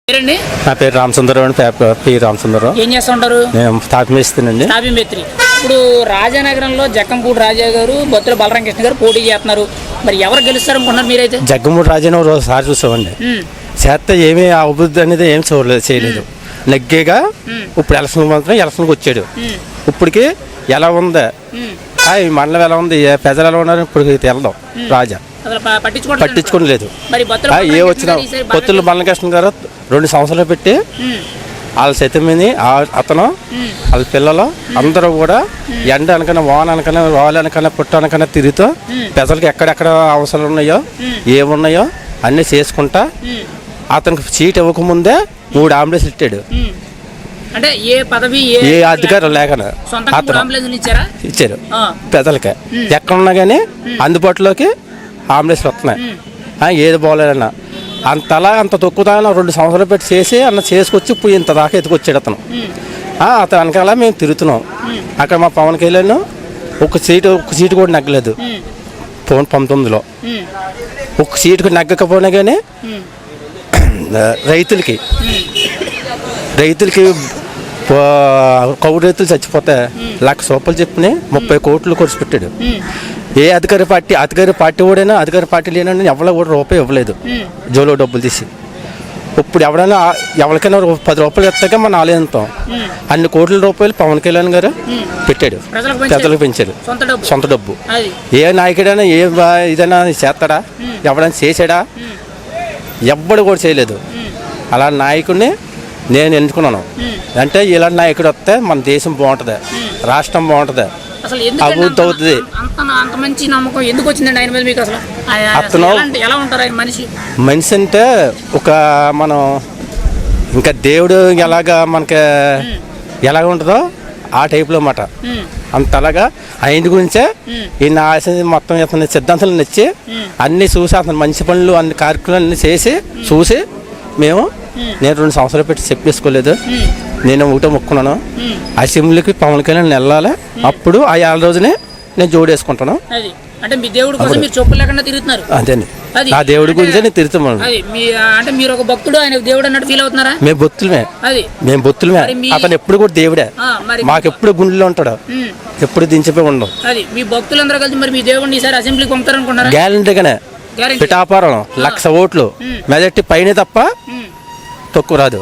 నా పేరు రామసుందరరావు అండి. రామసుందరరావు. ఏం చేస్తుంటారు? నేను స్థాపిస్తున్నాండి. ఇప్పుడు రాజానగరంలో జక్కంపూడి రాజా గారు, బొత్తుల బలరామకృష్ణ గారు పోటీ చేస్తున్నారు. మరి ఎవరు గెలుస్తారు అనుకున్నారు మీరైతే? జగ్గంపూడి రాజాని ఒకసారి చూసామండి. చేస్తే ఏమీ అభివృద్ధి అనేది ఏం చేయలేదు. నెగ్గేగా ఇప్పుడు ఎలక్షన్కి వచ్చాడు. ఇప్పటికి ఎలా ఉంది, మండలం ఎలా ఉంది, ప్రజలు ఎలా ఉన్నారు ఇప్పుడు వెళ్దాం. రాజా పట్టించుకోవడం లేదు. ఏ వచ్చినా బొత్తుల బలరామకృష్ణ గారు 2 సంవత్సరాలు పెట్టి వాళ్ళ సైతమని అతను వాళ్ళ పిల్లలు అందరూ కూడా ఎండ అనకన్నా వాన అనకన్నా రాళ్ళు అనకన్నా పుట్ట అనకన్నా తిరుగుతూ ప్రజలకు ఎక్కడెక్కడ అవసరాలు ఉన్నాయో ఏమున్నాయో అన్నీ చేసుకుంటా అతనికి సీట్ ఇవ్వకముందే 3 అంబులెన్స్ ఇచ్చాడు. అంటే ఏ అధికారం లేకనా ఇచ్చారు ప్రజలకి. ఎక్కడున్నా కానీ అందుబాటులోకి అంబులెన్స్ వస్తున్నాయి. ఏది బాగోలేదన్నా అంతలా అంత తొక్కుతా 2 సంవత్సరాలు పెట్టి చేసి అన్న చేసుకొచ్చి ఇప్పుడు ఇంత దాకా ఎత్తుకొచ్చాడు అతను. అతను వెనకాల మేము తిరుగుతున్నాం. అక్కడ మా పవన్ కళ్యాణ్ ఒక సీటు కూడా నగ్గలేదు. 19లో ఒక సీటుకు నగ్గకపోయినా కానీ రైతులకి కౌలు రైతులు చచ్చిపోతే ₹1,00,000 చెప్పిన 30 కోట్లు ఖర్చు పెట్టాడు. ఏ అధికార పార్టీ ఓడైనా అధికార పార్టీ లేనని ఎవరో కూడా రూపాయి ఇవ్వలేదు. జోలో డబ్బులు తీసి ఇప్పుడు ఎవరికైనా ₹10 ఎత్తాక మనం ఆలోచిస్తాం. అన్ని కోట్ల రూపాయలు పవన్ కళ్యాణ్ గారు పెట్టాడు, ప్రజలకు పెంచాడు. సొంత డబ్బు. ఏ నాయకుడైనా ఇదైనా చేస్తాడా? ఎవడైనా చేశాడా? ఎవ్వడు కూడా చేయలేదు. అలా నాయకుడిని నేను ఎంచుకున్నాను. అంటే ఇలాంటి నాయకుడు వస్తే మన దేశం బాగుంటుంది, రాష్ట్రం బాగుంటుంది, అభివృద్ధి అవుతుంది. మనిషి అంటే ఒక మనం ఇంకా దేవుడు ఎలాగా మనకి ఎలాగ ఉంటుందో ఆ టైప్లో మాట. అంతలాగా ఆయన గురించే ఈయన ఆశ మొత్తం ఇతని సిద్ధాంతాలు నచ్చి అన్నీ చూసి అతను మంచి పనులు అన్ని కార్యక్రమాలు అన్నీ చేసి చూసి నేను 2 సంవత్సరాలు పెట్టి చెప్పేసుకోలేదు. నేను ఒకటే మొక్కున్నాను, అసెంబ్లీకి పవన్ కళ్యాణ్ వెళ్ళాలి. అప్పుడు ఆ 7 రోజునే నేను జోడేసుకుంటాను. అంటే మీ దేవుడి కోసం మీరు చొప్పులు లేకుండా తిరుగుతున్నారు. అదేండి, ఆ దేవుడి గురించి నేను తిరుగుతున్నాను. అంటే మీరు ఒక భక్తుడు, ఆయన దేవుడు అన్నట్టు ఫీల్ అవుతున్నారా? మేము భక్తులమే. అతను ఎప్పుడు కూడా దేవుడే. మాకు ఎప్పుడు గుండెలో ఉంటాడు, ఎప్పుడు దించిపోయి ఉండవు. మీ భక్తులందరూ కలిసి మరి మీ దేవుడిని ఈసారి అసెంబ్లీకి పంపుతారనుకున్నారా? గ్యారంటీగానే. పిఠాపురం 1,00,000 ఓట్లు మెజార్టీ పైన తప్ప తక్కువ రాదు.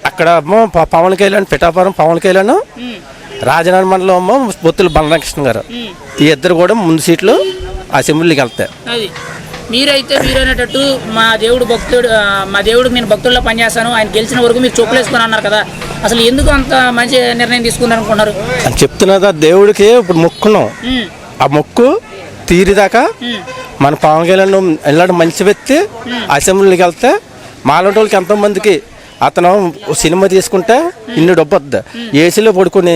అక్కడ పవన్ కళ్యాణ్, పిఠాపురం పవన్ కళ్యాణ్, రాజనగరం మండలం బొత్తుల బలరామకృష్ణ గారు, ఈ ఇద్దరు కూడా ముందు సీట్లు అసెంబ్లీకి వెళ్తాయి. మీరైనట్టు మా దేవుడు నేను భక్తుల్లో పనిచేస్తాను, ఆయన గెలిచిన వరకు మీరు చొప్పులు వేసుకుని అన్నారు కదా, అసలు ఎందుకు అంత మంచి నిర్ణయం తీసుకున్నారు అనుకున్నారు? అని చెప్తున్నదా, దేవుడికి ఇప్పుడు మొక్కున్నాం. ఆ మొక్కు తీరిదాకా మన పవన్ కళ్యాణ్ వెళ్ళాడు మంచి వ్యక్తి. అసెంబ్లీకి వెళ్తే మాలాంటి వాళ్ళకి ఎంతోమందికి అతను సినిమా తీసుకుంటే ఇన్ని డబ్బు వద్ద ఏసీలో పడుకొని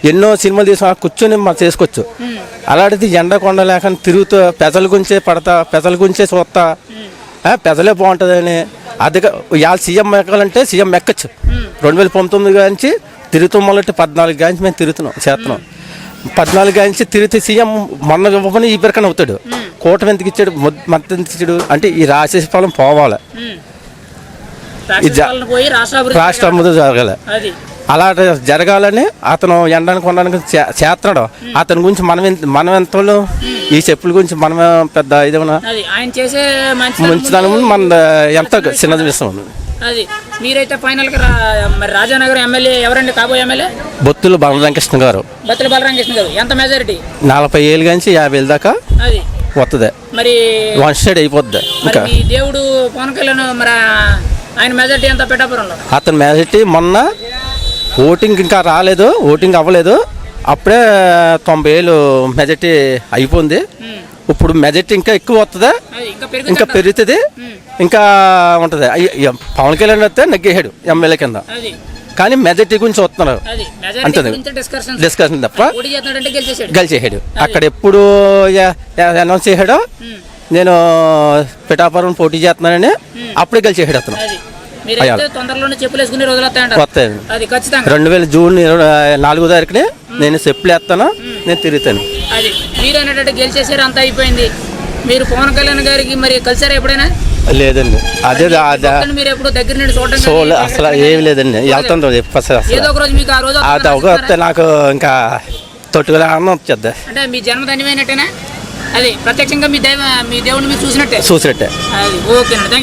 ఎన్నో సినిమాలు తీసుకుని కూర్చొని మనం చేసుకోవచ్చు. అలాంటిది ఎండ కొండ లేక తిరుగుతూ ప్రజల గురించే పడతా, ప్రజల గురించే చూస్తా, ప్రజలే బాగుంటుందని అదిగా ఇవాళ సీఎం ఎక్కాలంటే సీఎం ఎక్కచ్చు. 2019 నుంచి తిరుగుతాం, మొదటి 14 గాంచి మేము చేస్తున్నాం. 14 గాంచి తిరిగితే సీఎం మొన్న ఇవ్వని ఈ పేరుకని అవుతాడు. కూటమి ఎందుకు ఇచ్చాడు, మద్దతు ఎందుకు ఇచ్చాడు అంటే ఈ రాజశేష పాలన పోవాలి, రాష్ట్ర అభివృద్ధి జరగాలి. అలా జరగాలని అతను ఎండని కొనడానికి చేస్తున్నాడు. అతని గురించి మనం ఎంత ఈ చెప్పుల గురించి మనమే పెద్ద ఇదేమన్నా మంచిదాని ముందు మన ఎంత చిన్నది విషయం. మీరైతే ఫైనల్ గా రాజానగరం ఎమ్మెల్యే ఎవరండి కాబోయే ఎమ్మెల్యే? బొత్తుల బలరామకృష్ణ గారు. ఎంత మెజారిటీ? 40,000 నుంచి 50,000 దాకా వస్తుంది. మరి 1 సైడ్ అయిపోద్ది. ఇంకా దేవుడు పవన్ కళ్యాణ్ మరి ఆయన మెజారిటీ ఎంత పిఠాపురంలో? అతని మెజారిటీ మొన్న ఓటింగ్ ఇంకా రాలేదు, ఓటింగ్ అవ్వలేదు, అప్పుడే 90,000 మెజారిటీ అయిపోయింది. ఇప్పుడు మెజారిటీ ఇంకా ఎక్కువ వస్తుంది, ఇంకా పెరుగుతుంది, ఇంకా ఉంటుంది. పవన్ కళ్యాణ్ వస్తే నెగ్గేసాడు ఎమ్మెల్యే కింద, కానీ మెజారిటీ గురించి వస్తున్నారు అంతే, డిస్కషన్ తప్ప గెలిచేసాడు. అక్కడ ఎప్పుడు అనౌన్స్ చేశాడో నేను పిఠాపురం పోటీ చేస్తున్నానని అప్పుడే గెలిచేసాడు అతను. 2000 జూన్ 4వ తారీఖునే నేను చెప్పులు వేస్తాను, నేను తిరుగుతాను. మీరు గెలిచేసారు, అంతా అయిపోయింది. మీరు పవన్ కళ్యాణ్ గారికి మరి కలిసారా ఎప్పుడైనా? లేదండి అదే భక్తుడిని మీరు ఎప్పుడు దగ్గర నుండి చూడడం చూడలే కానీ, అసలు ఏమి లేదండి వెళ్తాను అసలు ఏదో ఒక రోజు మీకు ఆ రోజు అది ఒక వస్తే నాకు ఇంకా తొట్టుగా ఆనందం వచ్చేద్ది అంటే మీ జన్మ ధన్యమైనట్టేనా అది ప్రత్యక్షంగా మీ దేవుడిని మీరు చూసినట్టే చూసినట్టే అది ఓకేనండి థ్యాంక్ యూ